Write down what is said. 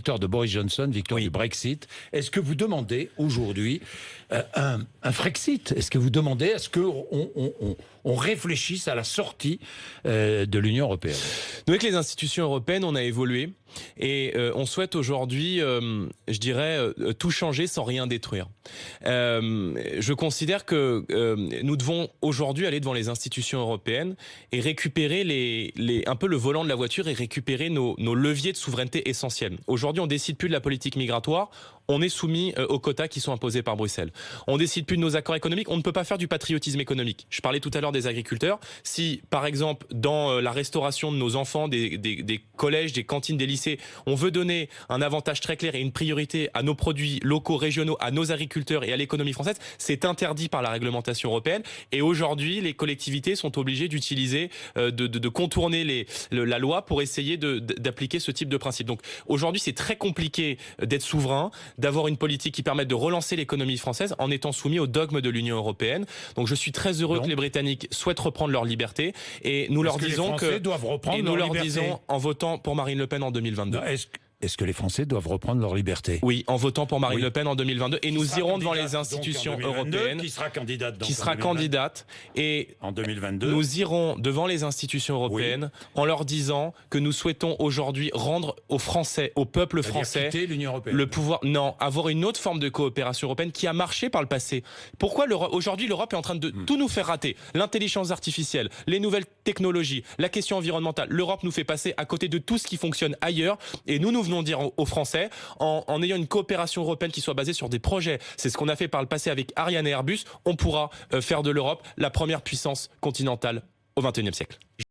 victoire de Boris Johnson, victoire du Brexit. Est-ce que vous demandez aujourd'hui un Frexit? Est-ce que vous demandez à ce qu'on réfléchisse à la sortie de l'Union européenne? Nous, avec les institutions européennes, on a évolué et on souhaite aujourd'hui, je dirais, tout changer sans rien détruire. Je considère que nous devons aujourd'hui aller devant les institutions européennes et récupérer un peu le volant de la voiture et récupérer nos leviers de souveraineté essentiels. Aujourd'hui, on décide plus de la politique migratoire. On est soumis aux quotas qui sont imposés par Bruxelles. On décide plus de nos accords économiques. On ne peut pas faire du patriotisme économique. Je parlais tout à l'heure des agriculteurs. Si, par exemple, dans la restauration de nos enfants, des collèges, des cantines, des lycées, on veut donner un avantage très clair et une priorité à nos produits locaux, régionaux, à nos agriculteurs et à l'économie française, c'est interdit par la réglementation européenne. Et aujourd'hui, les collectivités sont obligées d'utiliser, de contourner la loi pour essayer d'appliquer ce type de principe. Donc aujourd'hui, c'est très compliqué d'être souverain, d'avoir une politique qui permette de relancer l'économie française en étant soumis aux dogmes de l'Union européenne. Donc je suis très heureux que les Britanniques souhaitent reprendre leur liberté et nous leur disons disons en votant pour Marine Le Pen en 2022. Non, est-ce que les Français doivent reprendre leur liberté? Oui, en votant pour Marine Le Pen en 2022. Et nous irons devant les institutions européennes. Qui sera candidate et en 2022. Nous irons devant les institutions européennes en leur disant que nous souhaitons aujourd'hui rendre aux Français, au peuple français, le pouvoir. Non, avoir une autre forme de coopération européenne qui a marché par le passé. Pourquoi aujourd'hui l'Europe est en train de tout nous faire rater? L'intelligence artificielle, les nouvelles technologies, la question environnementale. L'Europe nous fait passer à côté de tout ce qui fonctionne ailleurs. Et nous venons dire aux Français, en ayant une coopération européenne qui soit basée sur des projets, c'est ce qu'on a fait par le passé avec Ariane et Airbus, on pourra faire de l'Europe la première puissance continentale au XXIe siècle.